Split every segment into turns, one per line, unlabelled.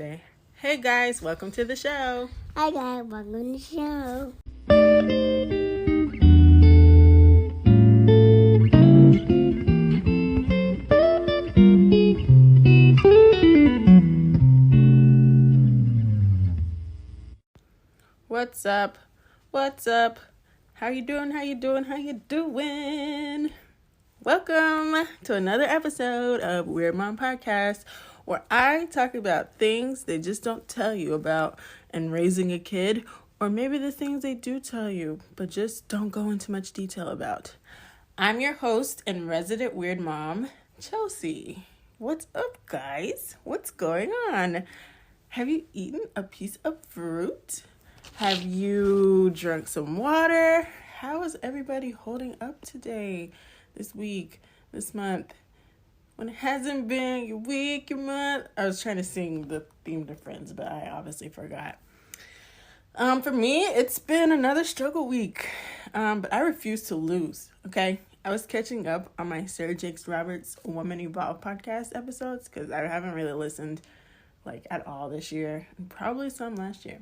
say, hey guys, welcome to the show.
Hi guys, welcome to the show.
What's up? What's up? How you doing? Welcome to another episode of Weird Mom Podcast, where I talk about things they just don't tell you about in raising a kid, or maybe the things they do tell you, but just don't go into much detail about. I'm your host and resident weird mom, Chelsie. What's up, guys? What's going on? Have you eaten a piece of fruit? Have you drunk some water? How is everybody holding up today, this week, this month? When it hasn't been your week, your month. I was trying to sing the theme to Friends, but I obviously forgot. For me, it's been another struggle week, but I refuse to lose, okay? I was catching up on my Sarah Jakes Roberts Woman Evolve podcast episodes because I haven't really listened at all this year, and probably some last year.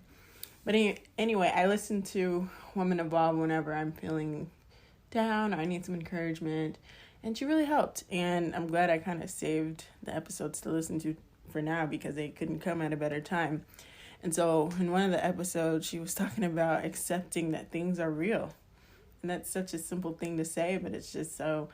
But anyway, I listen to Woman Evolve whenever I'm feeling down or I need some encouragement, and she really helped. And I'm glad I kind of saved the episodes to listen to for now because they couldn't come at a better time. And so in one of the episodes, she was talking about accepting that things are real. And that's such a simple thing to say, but it's just so,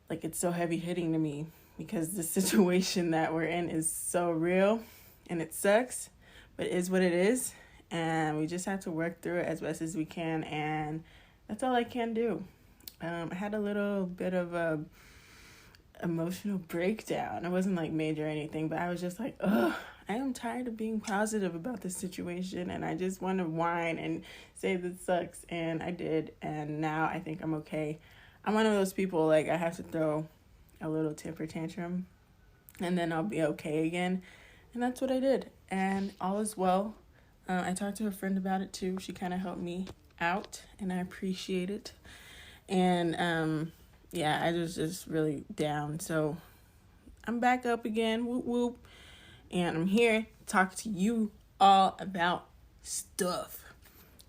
it's so heavy hitting to me because the situation that we're in is so real and it sucks, but it is what it is. And we just have to work through it as best as we can. And that's all I can do. I had a little bit of a emotional breakdown. It wasn't major or anything, but I was just I am tired of being positive about this situation. And I just want to whine and say this sucks. And I did. And now I think I'm okay. I'm one of those people, I have to throw a little temper tantrum and then I'll be okay again. And that's what I did. And all is well. I talked to a friend about it too. She kind of helped me out and I appreciate it. And I was just really down. So I'm back up again. Whoop whoop. And I'm here to talk to you all about stuff.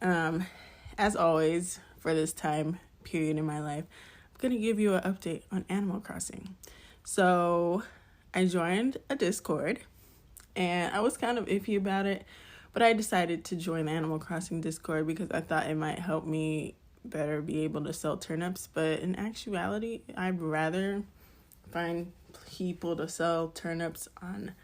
As always, for this time period in my life, I'm going to give you an update on Animal Crossing. So I joined a Discord and I was kind of iffy about it. But I decided to join the Animal Crossing Discord because I thought it might help me better be able to sell turnips. But in actuality, I'd rather find people to sell turnips on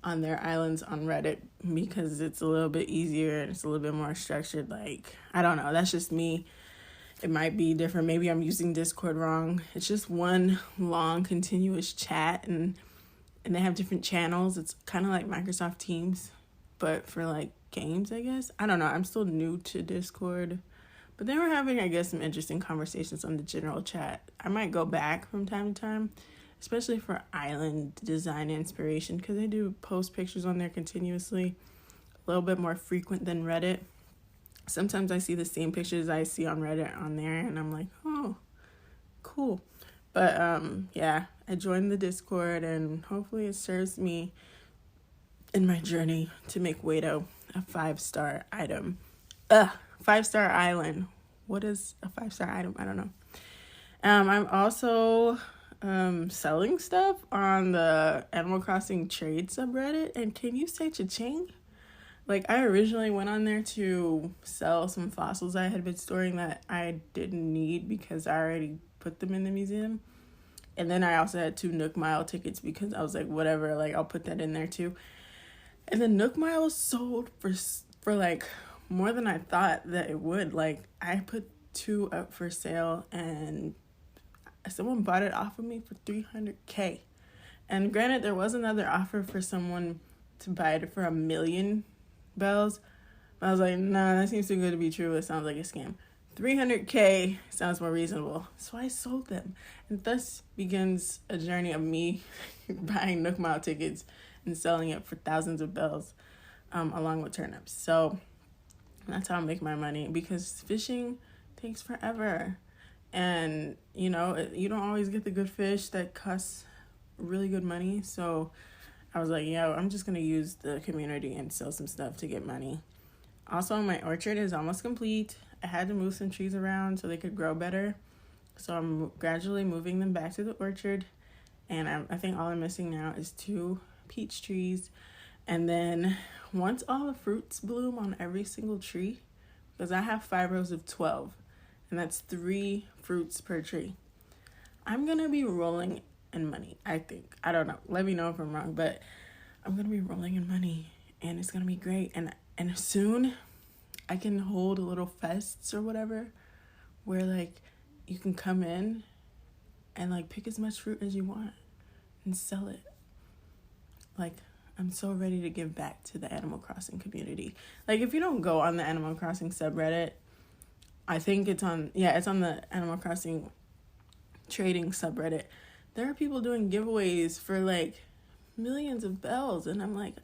their islands on Reddit because it's a little bit easier and it's a little bit more structured. I don't know. That's just me. It might be different. Maybe I'm using Discord wrong. It's just one long continuous chat and they have different channels. It's kind of like Microsoft Teams, but for games, I guess. I don't know. I'm still new to Discord. But they were having, I guess, some interesting conversations on the general chat. I might go back from time to time, especially for island design inspiration, because they do post pictures on there continuously, a little bit more frequent than Reddit. Sometimes I see the same pictures I see on Reddit on there, and I'm like, oh, cool. But, I joined the Discord, and hopefully it serves me in my journey to make Wado a 5-star item. 5-star island. What is a 5-star item? I don't know. I'm also selling stuff on the Animal Crossing trade subreddit. And can you say cha-ching? I originally went on there to sell some fossils I had been storing that I didn't need because I already put them in the museum. And then I also had 2 Nook Mile tickets because I was whatever, I'll put that in there too. And the Nook Mile sold for more than I thought that it would. I put 2 up for sale and someone bought it off of me for $300K. And granted, there was another offer for someone to buy it for $1 million bells. But I was nah, that seems too good to be true. It sounds like a scam. $300K sounds more reasonable. So I sold them. And thus begins a journey of me buying Nook Mile tickets and selling it for thousands of bells along with turnips. So that's how I make my money because fishing takes forever. And, you don't always get the good fish that costs really good money. So I was like, yo, I'm just going to use the community and sell some stuff to get money. Also, my orchard is almost complete. I had to move some trees around so they could grow better. So I'm gradually moving them back to the orchard. And I think all I'm missing now is 2 peach trees. And then once all the fruits bloom on every single tree, because I have 5 rows of 12, and that's 3 fruits per tree, I'm going to be rolling in money, I think. I don't know. Let me know if I'm wrong, but I'm going to be rolling in money, and it's going to be great. And soon I can hold little fests or whatever where, like, you can come in and, like, pick as much fruit as you want and sell it. Like, I'm so ready to give back to the Animal Crossing community. Like, if you don't go on the Animal Crossing subreddit, I think it's on the Animal Crossing trading subreddit. There are people doing giveaways for, like, millions of bells. And I'm like,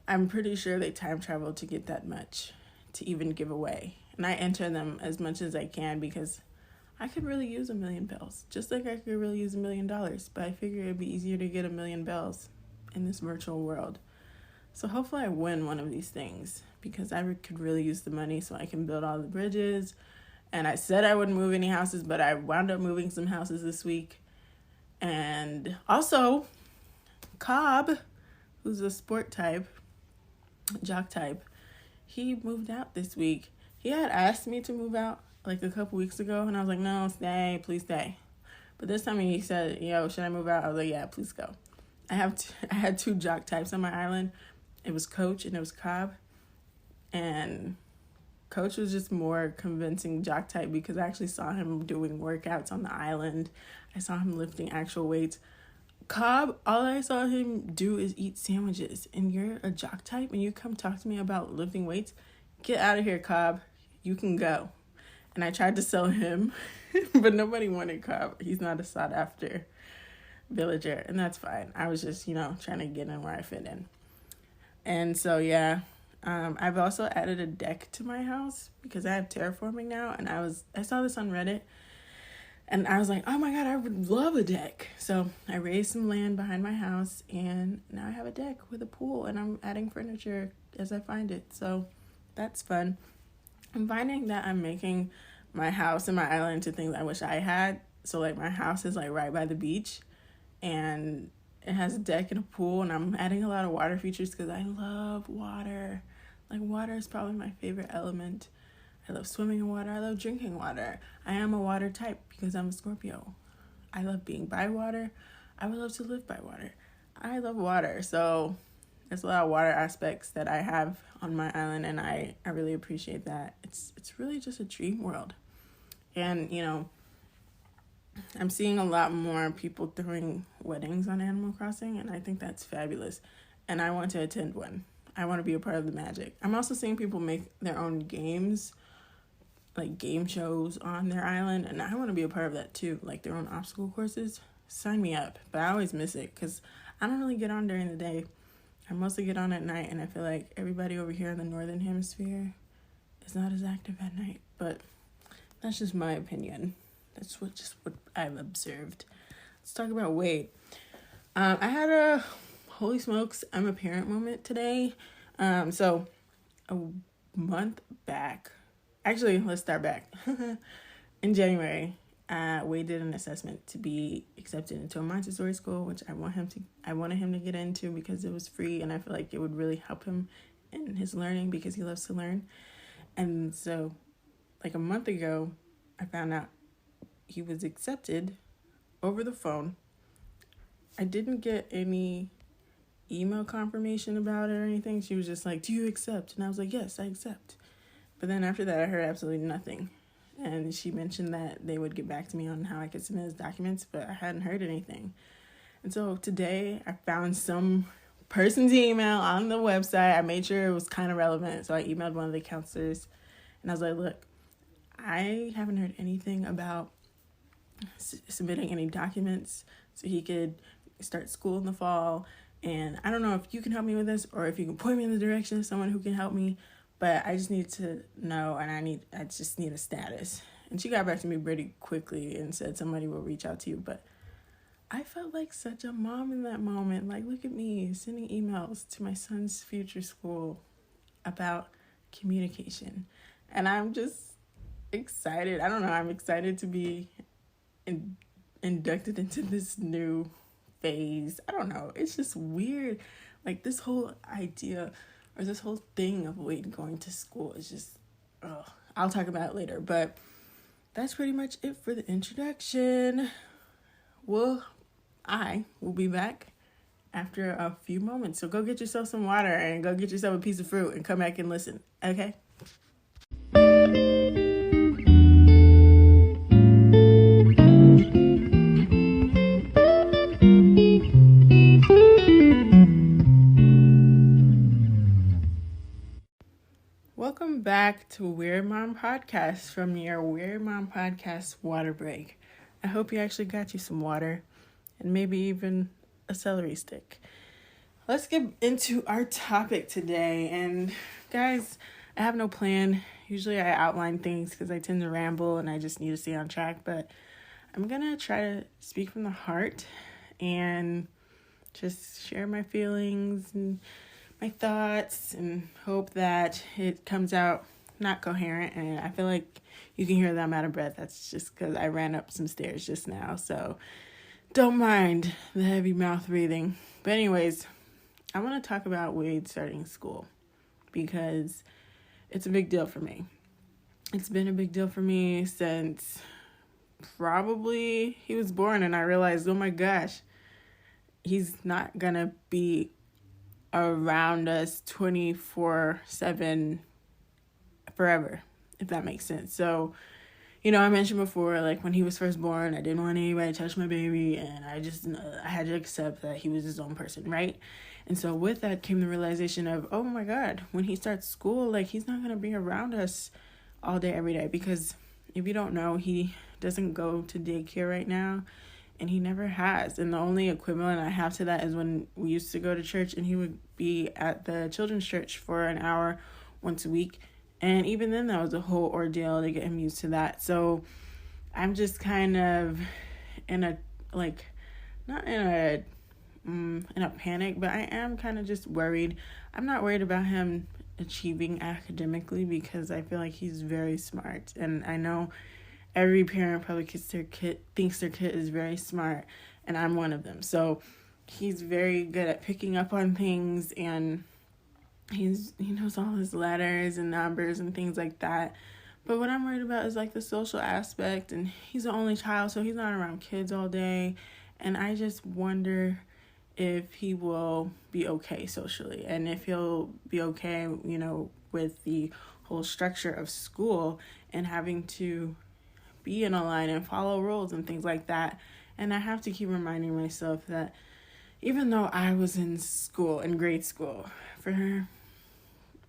I'm pretty sure they time traveled to get that much to even give away. And I enter them as much as I can because I could really use 1 million bells. Just like I could really use $1 million. But I figure it'd be easier to get 1 million bells in this virtual world. So hopefully I win one of these things because I could really use the money so I can build all the bridges. And I said I wouldn't move any houses, but I wound up moving some houses this week. And also, Cobb, who's a sport type, jock type, he moved out this week. He had asked me to move out like a couple weeks ago, and I was like, no, stay, please stay. But this time he said, yo, should I move out? I was like, yeah, please go. I had 2 jock types on my island. It was Coach and it was Cobb. And Coach was just more convincing jock type because I actually saw him doing workouts on the island. I saw him lifting actual weights. Cobb, all I saw him do is eat sandwiches. And you're a jock type and you come talk to me about lifting weights? Get out of here, Cobb. You can go. And I tried to sell him, but nobody wanted Cobb. He's not a sought after villager, and that's fine. I was just, trying to get in where I fit in. And so, yeah, I've also added a deck to my house because I have terraforming now, and I saw this on Reddit, and I was like, oh my God, I would love a deck. So I raised some land behind my house, and now I have a deck with a pool, and I'm adding furniture as I find it. So that's fun. I'm finding that I'm making my house and my island into things I wish I had. So, like, my house is, like, right by the beach, and it has a deck and a pool, and I'm adding a lot of water features because I love water. Like, water is probably my favorite element. I love swimming in water. I love drinking water. I am a water type because I'm a Scorpio. I love being by water. I would love to live by water. I love water. So there's a lot of water aspects that I have on my island, and I really appreciate that. It's really just a dream world. And, I'm seeing a lot more people throwing weddings on Animal Crossing, and I think that's fabulous. And I want to attend one. I want to be a part of the magic. I'm also seeing people make their own games, like game shows on their island, and I want to be a part of that too, like their own obstacle courses. Sign me up. But I always miss it because I don't really get on during the day. I mostly get on at night, and I feel like everybody over here in the northern hemisphere is not as active at night. But that's just my opinion. That's what I've observed. Let's talk about weight. I had a holy smokes, I'm a parent moment today. So a month back, actually, let's start back. In January, Wade did an assessment to be accepted into a Montessori school, which I wanted him to get into because it was free, and I feel like it would really help him in his learning because he loves to learn. And so, like a month ago, I found out he was accepted over the phone. I didn't get any email confirmation about it or anything. She was just like, do you accept? And I was like, yes, I accept. But then after that, I heard absolutely nothing. And she mentioned that they would get back to me on how I could submit his documents, but I hadn't heard anything. And so today I found some person's email on the website. I made sure it was kind of relevant. So I emailed one of the counselors and I was like, look, I haven't heard anything about submitting any documents so he could start school in the fall. And I don't know if you can help me with this or if you can point me in the direction of someone who can help me, but I just need to know, and I just need a status. And she got back to me pretty quickly and said somebody will reach out to you, but I felt like such a mom in that moment. Like, look at me sending emails to my son's future school about communication. And I'm just excited. I don't know. I'm excited to be inducted into this new phase. I don't know. It's just weird. Like, this whole idea or this whole thing of Wade going to school is just, I'll talk about it later. But that's pretty much it for the introduction. Well, I will be back after a few moments. So go get yourself some water and go get yourself a piece of fruit and come back and listen. Okay? Welcome back to Weird Mom Podcast from your Weird Mom Podcast water break. I hope you actually got you some water and maybe even a celery stick. Let's get into our topic today. And guys, I have no plan. Usually I outline things because I tend to ramble and I just need to stay on track. But I'm going to try to speak from the heart and just share my feelings and my thoughts and hope that it comes out not coherent. And I feel like you can hear that I'm out of breath. That's just because I ran up some stairs just now. So don't mind the heavy mouth breathing. But anyways, I want to talk about Wade starting school because it's a big deal for me. It's been a big deal for me since probably he was born, and I realized, oh my gosh, he's not going to be around us 24/7 forever, if that makes sense. So, I mentioned before, like when he was first born, I didn't want anybody to touch my baby, and I had to accept that he was his own person, right? And so with that came the realization of, oh my God, when he starts school, like he's not going to be around us all day, every day, because if you don't know, he doesn't go to daycare right now, and he never has. And the only equivalent I have to that is when we used to go to church, and he would be at the children's church for an hour once a week. And even then, that was a whole ordeal to get him used to that. So I'm just kind of in a, like, not in a panic, but I am kind of just worried. I'm not worried about him achieving academically because I feel like he's very smart. And I know every parent probably thinks their kid is very smart, and I'm one of them. So he's very good at picking up on things, and he knows all his letters and numbers and things like that. But what I'm worried about is like the social aspect, and he's the only child, so he's not around kids all day. And I just wonder if he will be okay socially, and if he'll be okay, with the whole structure of school and having to be in a line and follow rules and things like that. And I have to keep reminding myself that even though I was in grade school for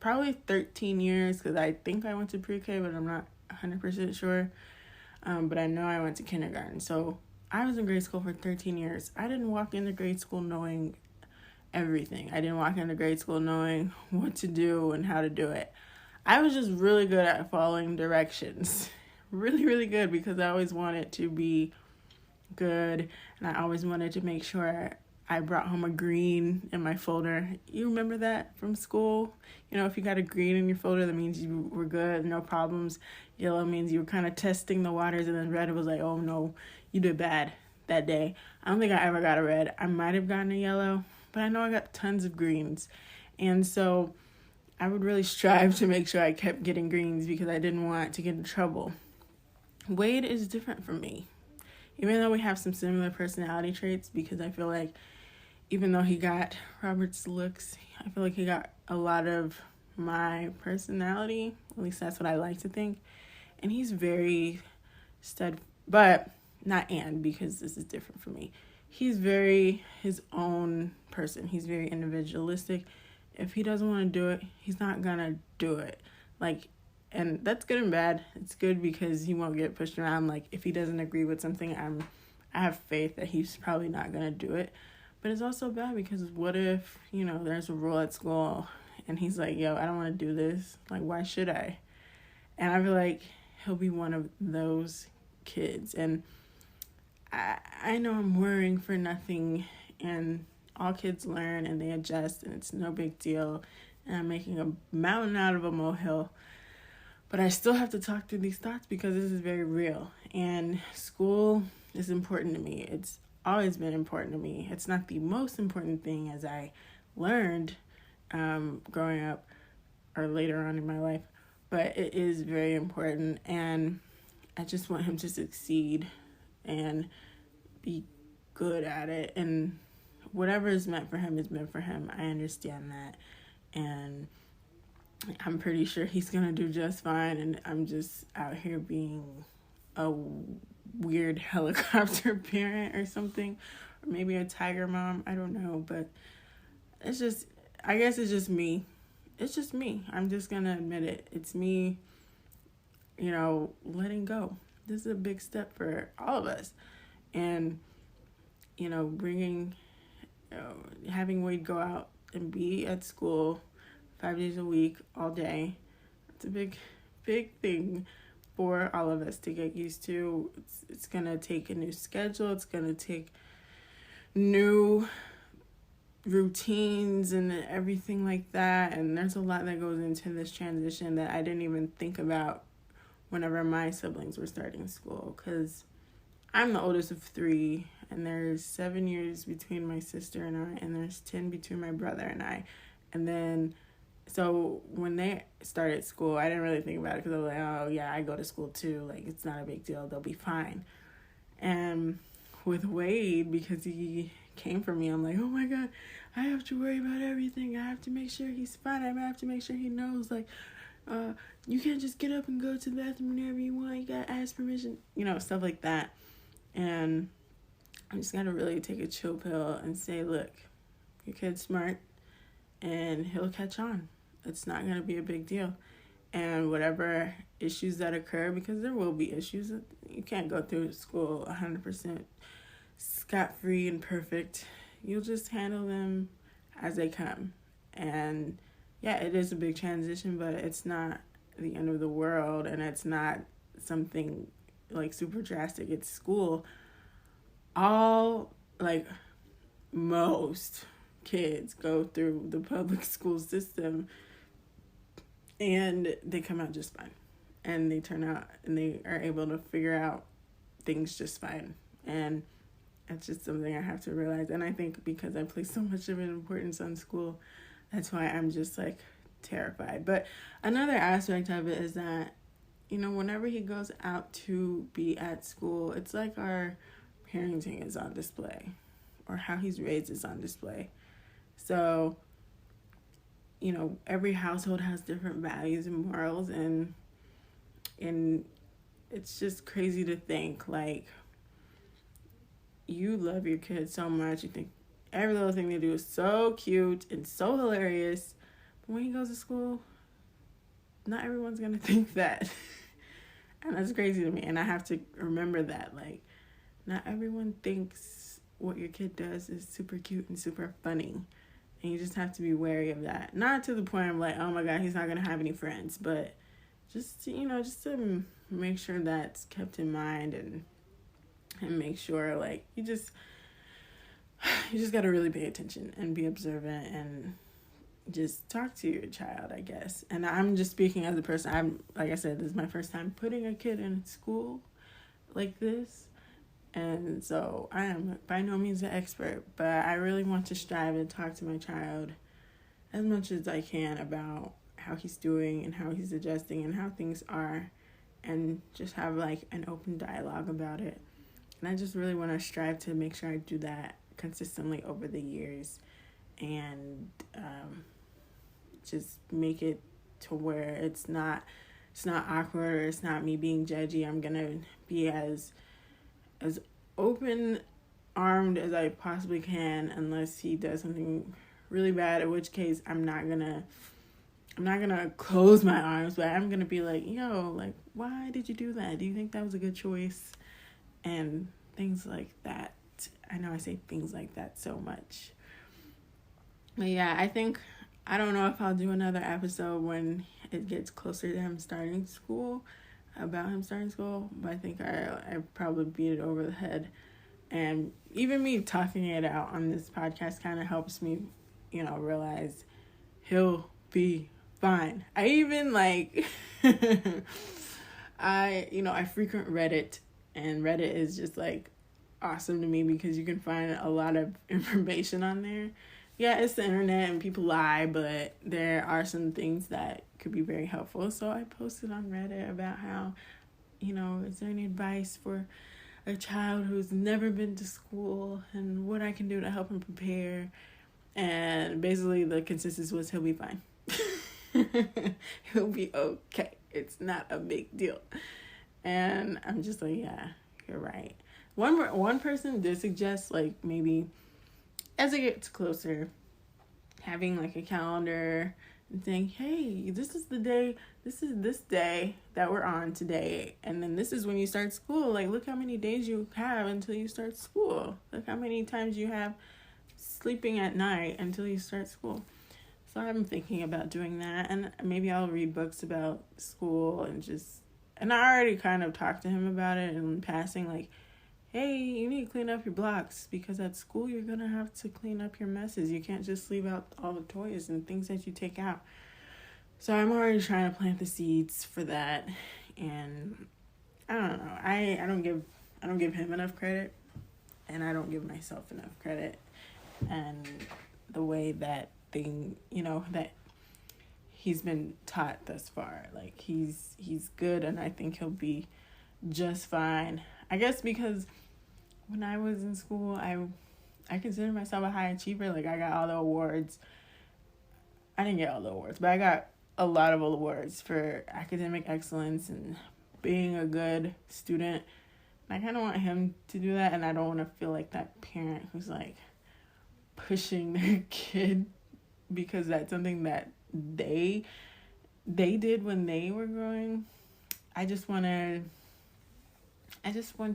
probably 13 years, because I think I went to pre-K, but I'm not 100% sure. But I know I went to kindergarten. So I was in grade school for 13 years. I didn't walk into grade school knowing everything. I didn't walk into grade school knowing what to do and how to do it. I was just really good at following directions. Really, really good, because I always wanted to be good, and I always wanted to make sure I brought home a green in my folder. You remember that from school? If you got a green in your folder, that means you were good, no problems. Yellow means you were kind of testing the waters, and then red was like, oh no, you did bad that day. I don't think I ever got a red. I might have gotten a yellow, but I know I got tons of greens. And so I would really strive to make sure I kept getting greens because I didn't want to get in trouble. Wade is different from me, even though we have some similar personality traits, because I feel like even though he got Robert's looks, I feel like he got a lot of my personality. At least that's what I like to think. And he's very but not because this is different for me. He's very his own person. He's very individualistic. If he doesn't want to do it, he's not gonna do it. And that's good and bad. It's good because he won't get pushed around. Like, if he doesn't agree with something, I have faith that he's probably not gonna do it. But it's also bad because what if, there's a rule at school and he's like, yo, I don't want to do this. Like, why should I? And I feel like he'll be one of those kids. And I know I'm worrying for nothing, and all kids learn and they adjust, and it's no big deal. And I'm making a mountain out of a molehill. But I still have to talk through these thoughts because this is very real. And school is important to me. It's always been important to me. It's not the most important thing, as I learned growing up or later on in my life, but it is very important. And I just want him to succeed and be good at it. And whatever is meant for him is meant for him. I understand that. And I'm pretty sure he's going to do just fine. And I'm just out here being a weird helicopter parent or something. Or maybe a tiger mom. I don't know. But it's just, I guess it's just me. It's just me. I'm just going to admit it. It's me, letting go. This is a big step for all of us. And, having Wade go out and be at school 5 days a week, all day. It's a big, big thing for all of us to get used to. It's going to take a new schedule. It's going to take new routines and everything like that. And there's a lot that goes into this transition that I didn't even think about whenever my siblings were starting school, because I'm the oldest of 3, and there's 7 years between my sister and I, and there's 10 between my brother and I. And then, so when they started school, I didn't really think about it because I was like, oh yeah, I go to school too. Like, it's not a big deal. They'll be fine. And with Wade, because he came for me, I'm like, oh my God, I have to worry about everything. I have to make sure he's fine. I have to make sure he knows, like, you can't just get up and go to the bathroom whenever you want. You gotta ask permission, stuff like that. And I just gotta really take a chill pill and say, look, your kid's smart and he'll catch on. It's not gonna be a big deal. And whatever issues that occur, because there will be issues, you can't go through school 100% scot-free and perfect. You'll just handle them as they come. And yeah, it is a big transition, but it's not the end of the world, and it's not something like super drastic. It's school. Most kids go through the public school system and they come out just fine. And they turn out and they are able to figure out things just fine. And it's just something I have to realize. And I think because I place so much of an importance on school, that's why I'm just like terrified. But another aspect of it is that, whenever he goes out to be at school, it's like our parenting is on display, or how he's raised is on display. So, every household has different values and morals, and it's just crazy to think, like, you love your kids so much, you think every little thing they do is so cute and so hilarious. But when he goes to school, not everyone's going to think that. And that's crazy to me. And I have to remember that. Like, not everyone thinks what your kid does is super cute and super funny. And you just have to be wary of that. Not to the point I'm like, oh my God, he's not going to have any friends. But just to make sure that's kept in mind, and make sure, like, you just got to really pay attention and be observant and just talk to your child, I guess. And I'm just speaking as a person. Like I said, this is my first time putting a kid in school like this. And so I am by no means an expert, but I really want to strive and talk to my child as much as I can about how he's doing and how he's adjusting and how things are, and just have like an open dialogue about it. And I just really want to strive to make sure I do that consistently over the years, and just make it to where it's not awkward, or it's not me being judgy. I'm gonna be as open armed as I possibly can, unless he does something really bad, in which case I'm not gonna close my arms, but I'm gonna be like, yo, like, why did you do that? Do you think that was a good choice? And things like that. I know I say things like that so much. But yeah, I don't know if I'll do another episode when it gets closer to him starting school, but I think I probably beat it over the head And even me talking it out on this podcast kind of helps me, realize he'll be fine. I even I frequent Reddit, and Reddit is just awesome to me because you can find a lot of information on there. Yeah, it's the internet and people lie, but there are some things that could be very helpful. So I posted on Reddit about how, is there any advice for a child who's never been to school and what I can do to help him prepare. And basically the consensus was he'll be fine. He'll be okay. It's not a big deal. And I'm just yeah, you're right. One person did suggest maybe as it gets closer, having a calendar and saying, hey, this is this day that we're on today, and then this is when you start school. Look how many days you have until you start school. Look how many times you have sleeping at night until you start school. So I'm thinking about doing that, and maybe I'll read books about school and I already kind of talked to him about it in passing, hey, you need to clean up your blocks because at school you're going to have to clean up your messes. You can't just leave out all the toys and things that you take out. So I'm already trying to plant the seeds for that. And I don't know. I don't give him enough credit, and I don't give myself enough credit. And the way that that he's been taught thus far, he's good, and I think he'll be just fine. I guess because when I was in school, I consider myself a high achiever. I got all the awards. I didn't get all the awards, but I got a lot of awards for academic excellence and being a good student. And I kind of want him to do that, and I don't want to feel like that parent who's pushing their kid because that's something that they did when they were growing. I just want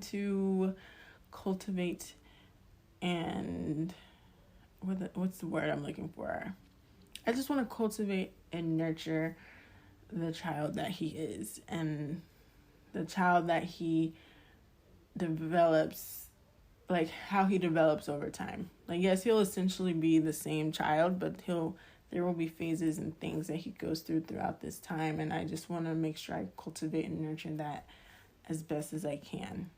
to cultivate and what's the word I'm looking for? I just want to cultivate and nurture the child that he is, and the child that he develops, how he develops over time. Yes, he'll essentially be the same child, but there will be phases and things that he goes throughout this time, and I just want to make sure I cultivate and nurture that as best as I can.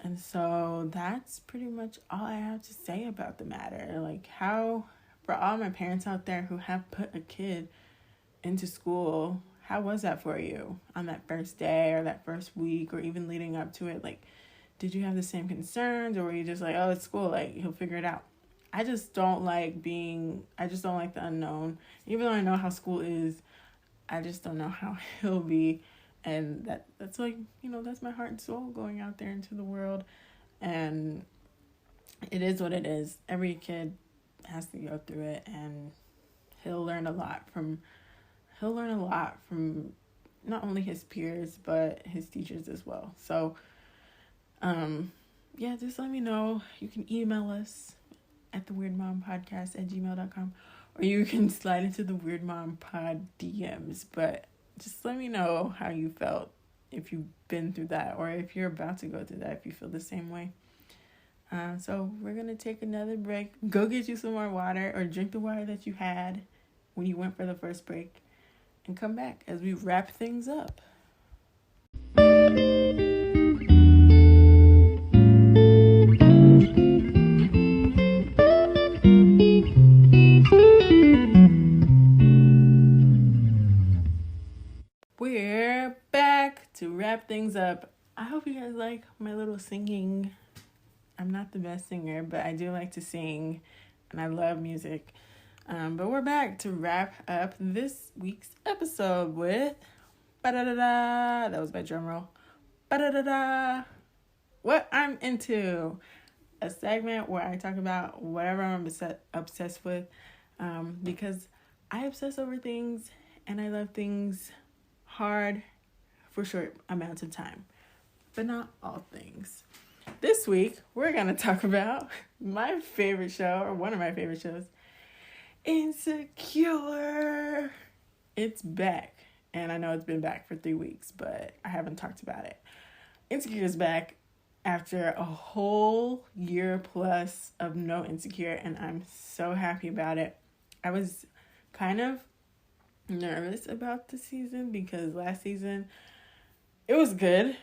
And so that's pretty much all I have to say about the matter. How, for all my parents out there who have put a kid into school, how was that for you on that first day or that first week or even leading up to it? Did you have the same concerns, or were you just oh, it's school, he'll figure it out? I just don't like the unknown. Even though I know how school is, I just don't know how he'll be. And that's that's my heart and soul going out there into the world. And it is what it is. Every kid has to go through it, and he'll learn a lot from not only his peers, but his teachers as well. So, just let me know. You can email us at theweirdmompodcast@gmail.com, or you can slide into the Weird Mom Pod DMs. But just let me know how you felt, if you've been through that, or if you're about to go through that, if you feel the same way. So we're going to take another break. Go get you some more water, or drink the water that you had when you went for the first break, and come back as we wrap things up. We're back to wrap things up. I hope you guys like my little singing. I'm not the best singer, but I do like to sing, and I love music. But we're back to wrap up this week's episode with ba-da-da-da. That was my drum roll. Ba-da-da-da. What I'm into. A segment where I talk about whatever I'm obsessed with, because I obsess over things, and I love things hard for short amounts of time, but not all things. This week, we're going to talk about my favorite show, or one of my favorite shows, Insecure. It's back, and I know it's been back for 3 weeks, but I haven't talked about it. Insecure is back. after a whole year plus of no Insecure, and I'm so happy about it. I was kind of nervous about the season because last season it was good,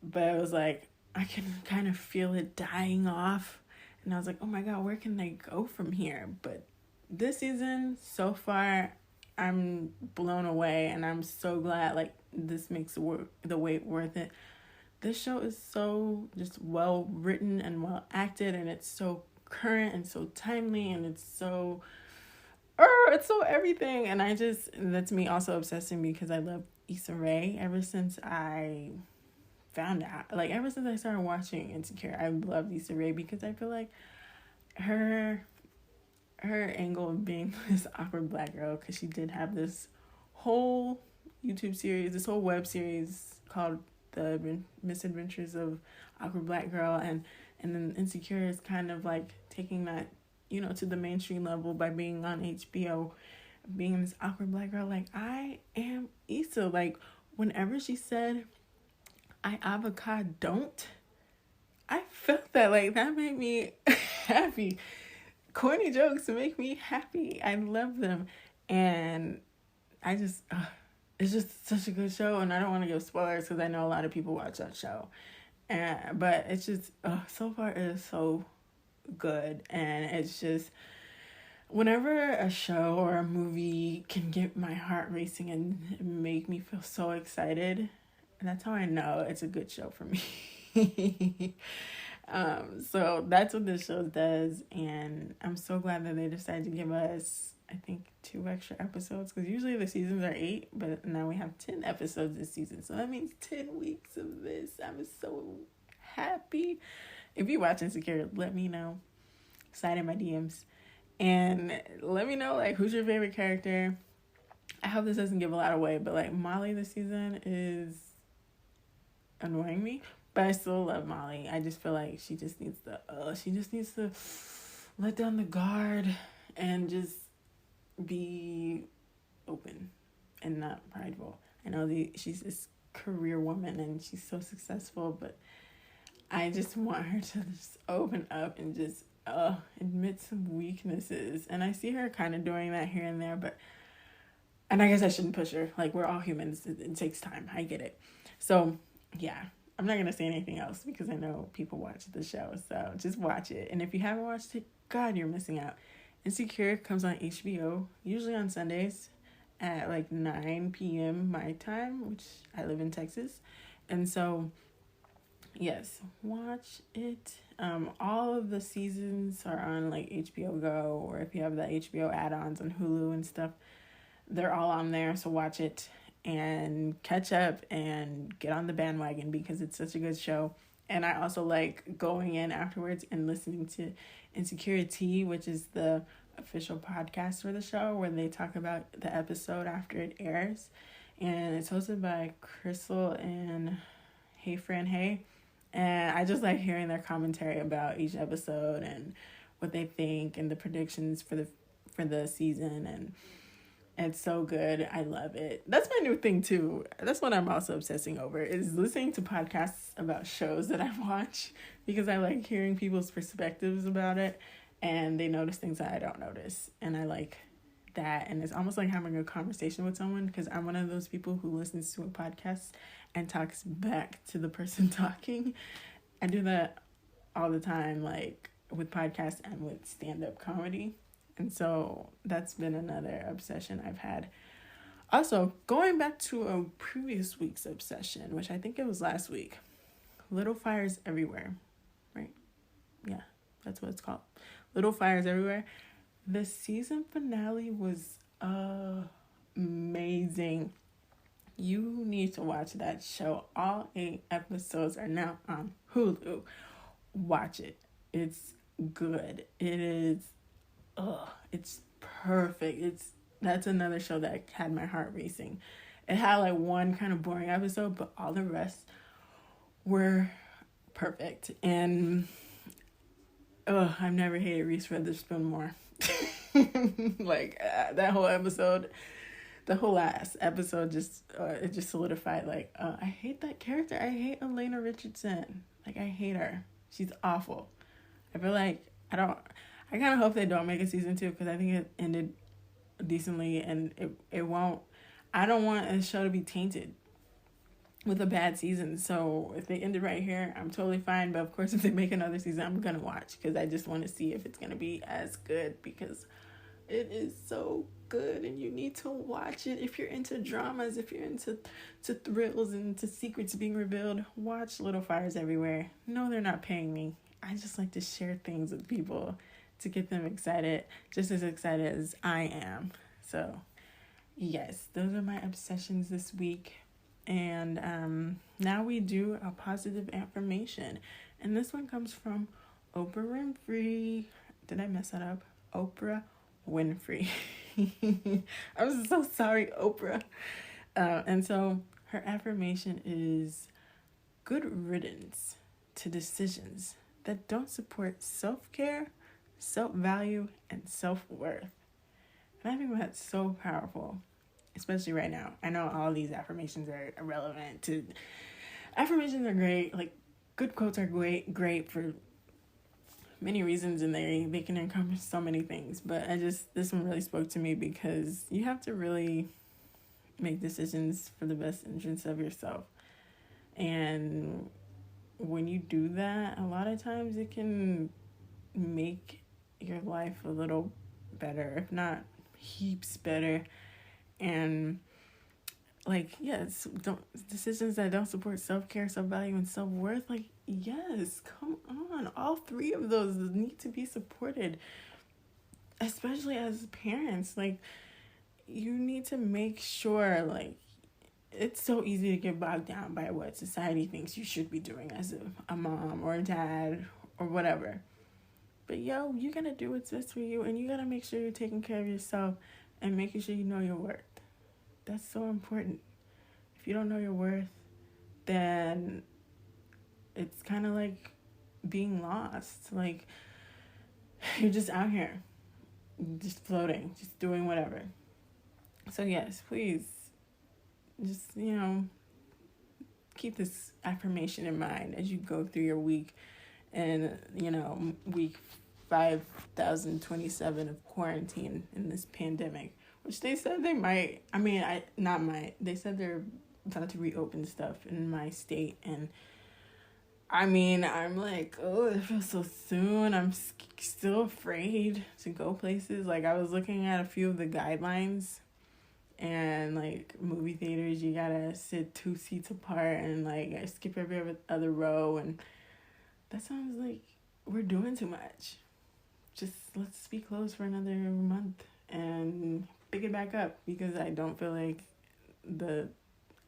but it was like I can kind of feel it dying off, and I was like, oh my god, where can they go from here? But this season so far, I'm blown away, and I'm so glad like this makes the wait worth it. This show is so just well written and well acted, and it's so current and so timely, and it's so everything. And that's me also obsessing because I love Issa Rae ever since I found out, like ever since I started watching Insecure. I loved Issa Rae because I feel like her angle of being this awkward black girl, because she did have this whole YouTube series, this whole web series called The Misadventures of Awkward Black Girl, and then Insecure is kind of like taking that, to the mainstream level by being on HBO, being this awkward black girl. Like, I am Issa. Like, whenever she said, I avocado don't, I felt that. Like, that made me happy. Corny jokes make me happy. I love them. And I just, it's just such a good show. And I don't want to give spoilers because I know a lot of people watch that show. But it's just, so far it is so good. And it's just, whenever a show or a movie can get my heart racing and make me feel so excited, that's how I know it's a good show for me. So that's what this show does, and I'm so glad that they decided to give us, I think, 2 extra episodes, because usually the seasons are 8, but now we have 10 episodes this season, so that means 10 weeks of this. I'm so happy. If you watch Insecure, let me know. Slide in my DMs. And let me know, like, who's your favorite character. I hope this doesn't give a lot away, but, like, Molly this season is annoying me. But I still love Molly. I just feel like she just needs to let down the guard and just be open and not prideful. I know she's this career woman and she's so successful, but I just want her to just open up and just admit some weaknesses. And I see her kind of doing that here and there, and I guess I shouldn't push her. Like, we're all humans. It takes time. I get it. So, yeah. I'm not going to say anything else because I know people watch the show. So, just watch it. And if you haven't watched it, God, you're missing out. Insecure comes on HBO, usually on Sundays at like 9 p.m. my time, which I live in Texas. And so, yes, watch it. All of the seasons are on like HBO Go, or if you have the HBO add-ons on Hulu and stuff, they're all on there. So watch it and catch up and get on the bandwagon because it's such a good show. And I also like going in afterwards and listening to Insecurity, which is the official podcast for the show, where they talk about the episode after it airs. And it's hosted by Crystal and Hey Fran Hey. And I just like hearing their commentary about each episode and what they think and the predictions for the season, and it's so good. I love it. That's my new thing too. That's what I'm also obsessing over, is listening to podcasts about shows that I watch, because I like hearing people's perspectives about it and they notice things that I don't notice. And I like that. And it's almost like having a conversation with someone, because I'm one of those people who listens to a podcast and talks back to the person talking. I do that all the time, like with podcasts and with stand-up comedy. And so that's been another obsession I've had. Also, going back to a previous week's obsession, which I think it was last week, Little Fires Everywhere, right? Yeah, that's what it's called. Little Fires Everywhere. The season finale was amazing. You need to watch that show. All 8 episodes are now on Hulu. Watch it. It's good. It is. It's perfect. That's another show that had my heart racing. It had like one kind of boring episode, but all the rest were perfect. And I've never hated Reese Witherspoon more. Like that whole episode, The whole last episode just it just solidified like I hate that character. I hate Elena Richardson. Like I hate her. She's awful. I feel like I kind of hope they don't make a season 2 because I think it ended decently and it won't. I don't want a show to be tainted with a bad season. So if they end it right here, I'm totally fine. But of course, if they make another season, I'm gonna watch because I just want to see if it's gonna be as good because it is so good and you need to watch it. If you're into dramas, if you're into thrills and to secrets being revealed, watch Little Fires Everywhere. No, they're not paying me. I just like to share things with people to get them excited, just as excited as I am. So yes, those are my obsessions this week. And now we do a positive affirmation. And this one comes from Oprah Winfrey. Did I mess that up? Oprah Winfrey. I'm so sorry, Oprah. And so her affirmation is good riddance to decisions that don't support self-care, self-value, and self-worth. And I think that's so powerful, especially right now. I know all these affirmations are irrelevant to... Affirmations are great. Like, good quotes are great for many reasons, and they can encompass so many things. But this one really spoke to me because you have to really make decisions for the best interest of yourself. And when you do that, a lot of times it can make your life a little better, if not heaps better. And like, yes, decisions that don't support self-care, self-value, and self-worth, like, yes, come on. All three of those need to be supported, especially as parents. Like, you need to make sure, like, it's so easy to get bogged down by what society thinks you should be doing as a mom or a dad or whatever. But you gotta do what's best for you, and you gotta make sure you're taking care of yourself and making sure you know your worth. That's so important. If you don't know your worth, then it's kind of like being lost. Like, you're just out here, just floating, just doing whatever. So yes, please, just, keep this affirmation in mind as you go through your week and, week 5,027 of quarantine in this pandemic, which they said they might, they said they're about to reopen stuff in my state. And I'm like, oh, it feels so soon. I'm still afraid to go places. Like, I was looking at a few of the guidelines, and like movie theaters, you gotta sit 2 seats apart and like skip every other row, and that sounds like we're doing too much. Just let's be closed for another month and pick it back up, because I don't feel like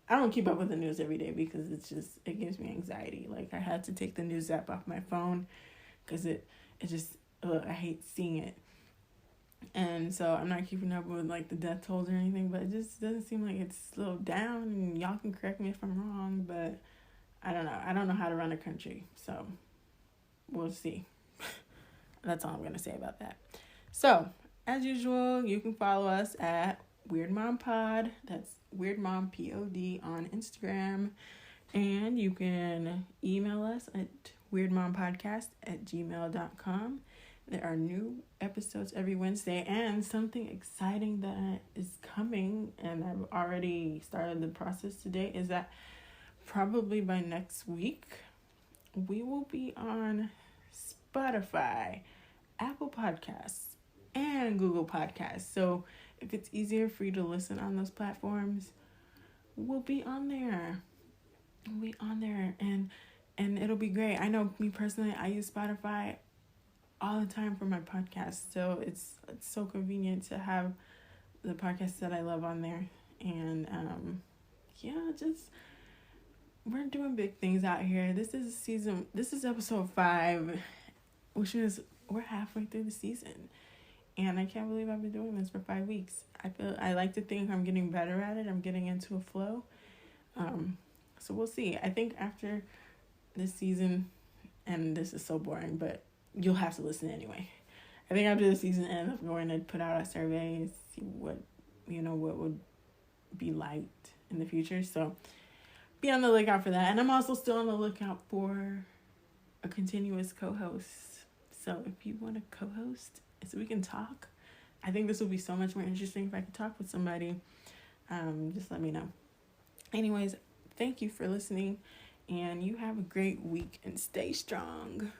I don't keep up with the news every day because it gives me anxiety. Like, I had to take the news app off my phone because I hate seeing it. And so I'm not keeping up with like the death tolls or anything, but it just doesn't seem like it's slowed down. And y'all can correct me if I'm wrong, but I don't know. I don't know how to run a country, so we'll see. That's all I'm going to say about that. So, as usual, you can follow us at Weird Mom Pod. That's Weird Mom POD on Instagram. And you can email us at weirdmompodcast@gmail.com. There are new episodes every Wednesday, and something exciting that is coming, and I've already started the process today, is that probably by next week, we will be on Spotify, Apple Podcasts, and Google Podcasts. So if it's easier for you to listen on those platforms, we'll be on there. And it'll be great. I know, me personally, I use Spotify all the time for my podcast, so it's so convenient to have the podcasts that I love on there. And we're doing big things out here. This is episode 5, which means we're halfway through the season, and I can't believe I've been doing this for 5 weeks. I like to think I'm getting better at it. I'm getting into a flow. So we'll see. I think after this season, and this is so boring, but you'll have to listen anyway. I think after the season ends, I'm going to put out a survey, see what would be liked in the future. So be on the lookout for that. And I'm also still on the lookout for a continuous co-host. So if you want to co-host so we can talk, I think this would be so much more interesting if I could talk with somebody. Just let me know. Anyways, thank you for listening, and you have a great week and stay strong.